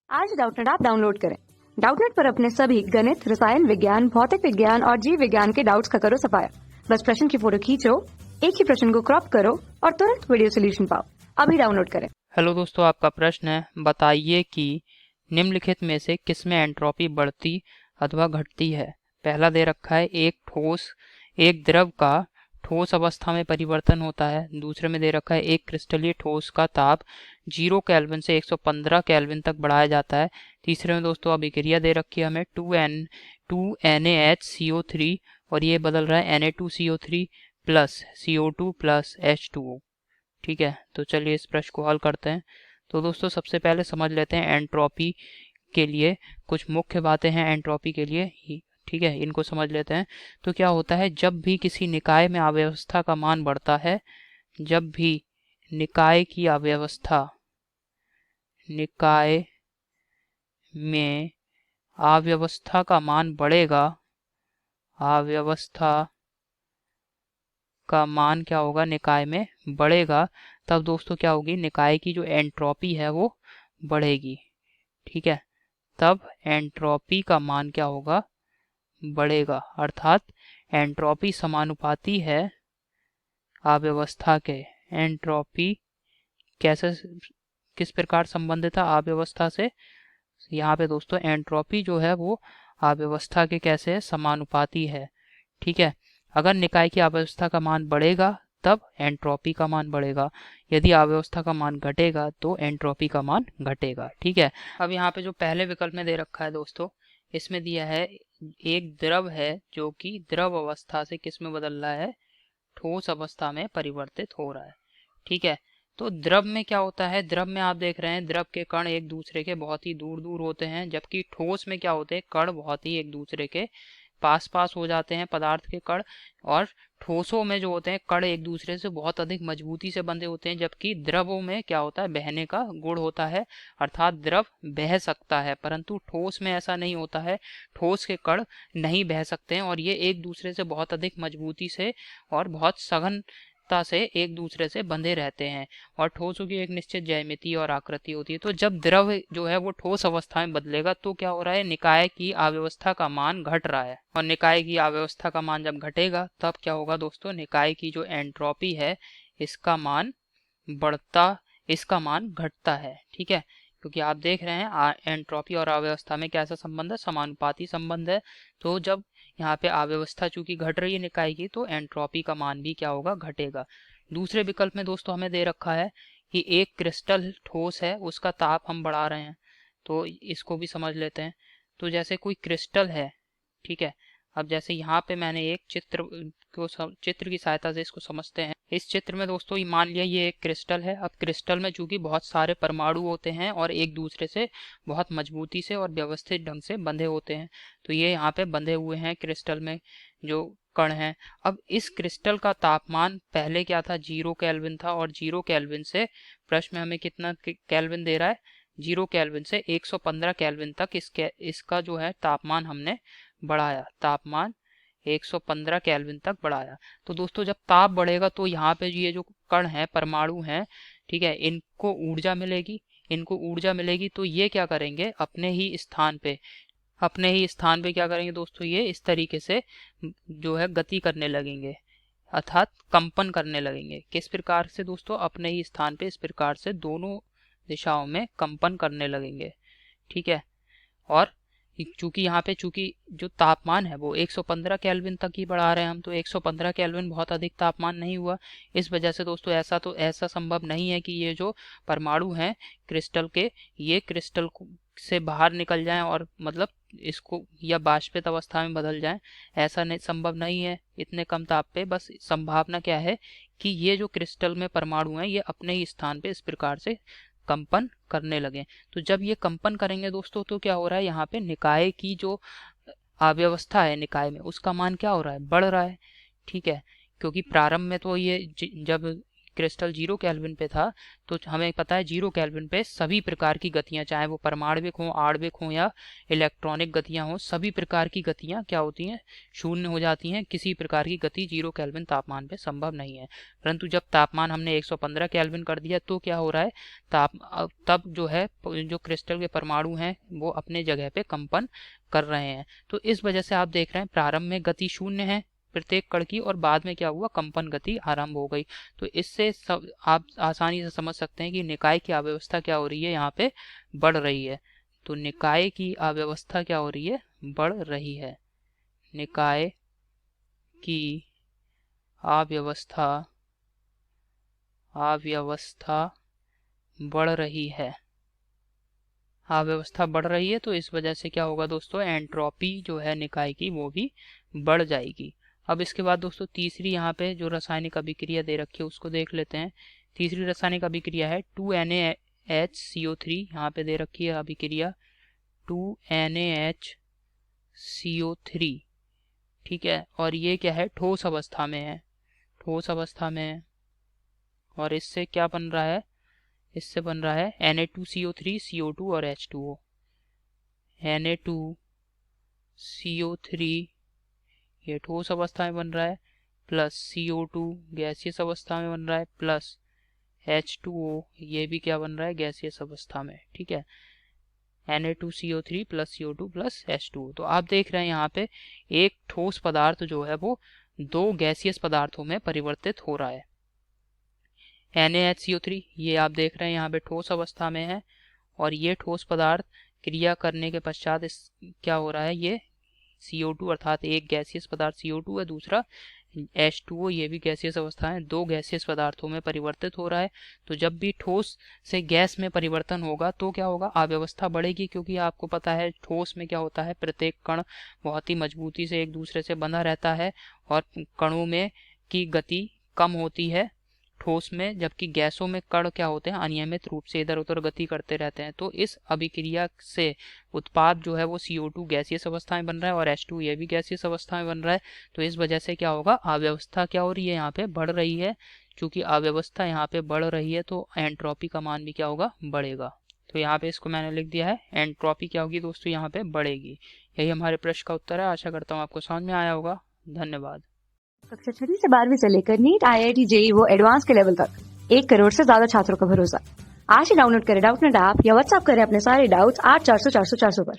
आज Doubtnut app download करें। Doubtnut पर अपने सभी गणित, रसायन विज्ञान, भौतिक विज्ञान और जीव विज्ञान के डाउट्स का करो सफाया। बस प्रश्न की फोटो खींचो, एक ही प्रश्न को क्रॉप करो और तुरंत वीडियो सोल्यूशन पाओ। अभी डाउनलोड करें। हेलो दोस्तों, आपका प्रश्न है, बताइए कि निम्नलिखित में से किसमें एंट्रोपी बढ़ती अथवा घटती है। पहला दे रखा है एक द्रव का ठोस अवस्था में परिवर्तन होता है। दूसरे में दे रखा है एक क्रिस्टलीय ठोस का ताप 0 केल्विन से 115 केल्विन तक बढ़ाया जाता है। तीसरे में दोस्तों अभिक्रिया दे रखी है हमें 2NaHCO3 और ये बदल रहा है Na2CO3 plus CO2 plus H2O। ठीक है, तो चलिए इस प्रश्न को हल करते हैं। तो दोस्तों सबसे पहले समझ लेते हैं एंट्रोपी के लिए कुछ मुख्य बातें हैं एंट्रोपी के लिए ही। ठीक है, इनको समझ लेते हैं। तो क्या होता है, जब भी किसी निकाय में अव्यवस्था का मान बढ़ता है, जब भी निकाय में अव्यवस्था का मान बढ़ेगा, अव्यवस्था का मान क्या होगा, निकाय में बढ़ेगा, तब दोस्तों क्या होगी, निकाय की जो एंट्रोपी है वो बढ़ेगी। ठीक है, तब एंट्रोपी का मान क्या होगा, बढ़ेगा। अर्थात एंट्रोपी समानुपाती है अव्यवस्था के। एंट्रोपी कैसे, किस प्रकार संबंधित है अव्यवस्था से। यहाँ पे दोस्तों एंट्रोपी जो है वो अव्यवस्था के कैसे है, समानुपाती है। ठीक है, अगर निकाय की अव्यवस्था का मान बढ़ेगा तब एंट्रोपी का मान बढ़ेगा, यदि अव्यवस्था का मान घटेगा तो एंट्रोपी का मान घटेगा। ठीक है, अब यहाँ पे जो पहले विकल्प में दे रखा है दोस्तों, इसमें दिया है एक द्रव है जो कि द्रव अवस्था से किस में बदल रहा है, ठोस अवस्था में परिवर्तित हो रहा है। ठीक है, तो द्रव में क्या होता है, द्रव में आप देख रहे हैं द्रव के कण एक दूसरे के बहुत ही दूर दूर होते हैं, जबकि ठोस में क्या होते हैं, कण बहुत ही एक दूसरे के पास पास हो जाते हैं पदार्थ के कण। और ठोसों में जो होते हैं कण एक दूसरे से बहुत अधिक मजबूती से बंधे होते हैं, जबकि द्रवों में क्या होता है, बहने का गुण होता है, अर्थात द्रव बह सकता है, परंतु ठोस में ऐसा नहीं होता है। ठोस के कण नहीं बह सकते हैं और ये एक दूसरे से बहुत अधिक मजबूती से और बहुत सघनता से एक दूसरे से बंधे रहते हैं। और ठोसों की एक निश्चित ज्यामिति और आकृति होती है। तो जब द्रव जो है वो ठोस अवस्था में बदलेगा तो क्या हो रहा है, निकाय की अव्यवस्था का मान घट रहा है। और निकाय की अव्यवस्था का मान जब घटेगा तब क्या होगा दोस्तों, निकाय की जो एंट्रोपी है इसका मान इसका मान घटता है। ठीक है, क्योंकि आप देख रहे हैं एंट्रोपी और अव्यवस्था में कैसा संबंध है, समानुपाती संबंध है। तो जब यहाँ पे अव्यवस्था चूंकि घट रही है निकाय की, तो एंट्रोपी का मान भी क्या होगा, घटेगा। दूसरे विकल्प में दोस्तों हमें दे रखा है कि एक क्रिस्टल ठोस है, उसका ताप हम बढ़ा रहे हैं। तो इसको भी समझ लेते हैं। तो जैसे कोई क्रिस्टल है, ठीक है, अब जैसे यहाँ पे मैंने एक चित्र की सहायता से इसको समझते हैं। इस चित्र में दोस्तों मान लिया ये एक क्रिस्टल है। अब क्रिस्टल में चूंकि बहुत सारे परमाणु होते हैं और एक दूसरे से बहुत मजबूती से और व्यवस्थित ढंग से बंधे होते हैं, तो ये यहाँ पे बंधे हुए हैं क्रिस्टल में जो कण हैं। अब इस क्रिस्टल का तापमान पहले क्या था, 0 केल्विन था, और 0 केल्विन से प्रश्न में हमें कितना केल्विन दे रहा है, 0 केल्विन से 115 केल्विन तक इसका जो है तापमान हमने बढ़ाया, तापमान 115 केल्विन तक बढ़ाया। तो दोस्तों जब ताप बढ़ेगा तो यहाँ पे ये जो कण है, परमाणु हैं, ठीक है, इनको ऊर्जा मिलेगी। तो ये क्या करेंगे, अपने ही स्थान पे क्या करेंगे दोस्तों, ये इस तरीके से जो है गति करने लगेंगे, अर्थात कंपन करने लगेंगे। किस प्रकार से दोस्तों, अपने ही स्थान पे इस प्रकार से दोनों दिशाओं में कंपन करने लगेंगे। ठीक है, और चूंकि जो तापमान है वो 115 केल्विन तक ही बढ़ा रहे हैं हम, तो 115 केल्विन बहुत अधिक तापमान नहीं हुआ। इस वजह से दोस्तों ऐसा संभव नहीं है कि ये जो परमाणु हैं क्रिस्टल के, ये क्रिस्टल से बाहर निकल जाएं और मतलब इसको या वाष्पित अवस्था में बदल जाएं। ऐसा नहीं, संभव नहीं है इतने कम ताप पे। बस संभावना क्या है कि ये जो क्रिस्टल में परमाणु हैं ये अपने ही स्थान पे इस प्रकार से कंपन करने लगे। तो जब ये कंपन करेंगे दोस्तों तो क्या हो रहा है, यहाँ पे निकाय की जो अव्यवस्था है निकाय में, उसका मान क्या हो रहा है, बढ़ रहा है। ठीक है, क्योंकि प्रारंभ में तो ये जब क्रिस्टल 0 केल्विन पे था, तो हमें पता है 0 केल्विन पे सभी प्रकार की गतियां, चाहे वो परमाणविक हों, आणविक हों या इलेक्ट्रॉनिक गतियां हों, सभी प्रकार की गतियां क्या होती हैं, शून्य हो जाती हैं। किसी प्रकार की गति 0 केल्विन तापमान पे संभव नहीं है। परंतु जब तापमान हमने 115 केल्विन कर दिया तो क्या हो रहा है, तब जो है जो क्रिस्टल के परमाणु हैं वो अपने जगह पे कंपन कर रहे हैं। तो इस वजह से आप देख रहे हैं प्रारंभ में गति शून्य है प्रत्येक कण की, और बाद में क्या हुआ, कंपन गति आरंभ हो गई। तो इससे आप आसानी से समझ सकते हैं कि निकाय की अव्यवस्था क्या हो रही है, यहाँ पे बढ़ रही है। तो निकाय की अव्यवस्था क्या हो रही है, बढ़ रही है। निकाय की अव्यवस्था बढ़ रही है। अव्यवस्था बढ़ रही है, तो इस वजह से क्या होगा दोस्तों, एंट्रोपी जो है निकाय की वो भी बढ़ जाएगी। अब इसके बाद दोस्तों तीसरी यहाँ पे जो रासायनिक अभिक्रिया दे रखी है उसको देख लेते हैं। तीसरी रासायनिक अभिक्रिया है 2NaHCO3, यहाँ पे दे रखी है अभिक्रिया 2NaHCO3, ठीक है। और ये क्या है, ठोस अवस्था में है, ठोस अवस्था में है। और इससे क्या बन रहा है, इससे बन रहा है Na2CO3, CO2 और H2O। Na2CO3 ये ठोस अवस्था में बन रहा है, प्लस CO2 गैसियस अवस्था में बन रहा है, प्लस H2O ये भी क्या बन रहा है, गैसियस अवस्था में, ठीक है। Na2CO3 plus CO2 plus H2O। तो आप देख रहे हैं यहाँ पे एक ठोस पदार्थ जो है वो दो गैसियस पदार्थों में परिवर्तित हो रहा है। NaHCO3 ये आप देख रहे हैं यहाँ पे ठोस अवस्था में है, और ये ठोस पदार्थ क्रिया करने के पश्चात इस क्या हो रहा है, ये CO2 अर्थात एक गैसियस पदार्थ CO2 है, दूसरा H2O ये भी गैसियस अवस्था है, दो गैसियस पदार्थों में परिवर्तित हो रहा है। तो जब भी ठोस से गैस में परिवर्तन होगा तो क्या होगा, अव्यवस्था बढ़ेगी, क्योंकि आपको पता है ठोस में क्या होता है, प्रत्येक कण बहुत ही मजबूती से एक दूसरे से बंधा रहता है और कणों में की गति कम होती है ठोस में, जबकि गैसों में कण क्या होते हैं, अनियमित रूप से इधर उधर गति करते रहते हैं। तो इस अभिक्रिया से उत्पाद जो है वो CO2 गैसियस अवस्था में बन रहा है और H2 ये भी गैसियस अवस्था में बन रहा है। तो इस वजह से क्या होगा, अव्यवस्था क्या हो रही है, यहाँ पे बढ़ रही है। चूंकि अव्यवस्था यहाँ पे बढ़ रही है तो एंट्रोपी का मान भी क्या होगा, बढ़ेगा। तो यहाँ पे इसको मैंने लिख दिया है, एंट्रोपी क्या होगी दोस्तों, यहाँ पे बढ़ेगी। यही हमारे प्रश्न का उत्तर है। आशा करता हूँ आपको समझ में आया होगा। धन्यवाद। कक्षा 6 से 12वीं से लेकर नीट, IIT, JEE वो एडवांस के लेवल तक 1 करोड़ से ज्यादा छात्रों का भरोसा। आज ही डाउनलोड करें डाउटनेट ऐप या व्हाट्सएप करें अपने सारे डाउट्स 8400 400 400 पर।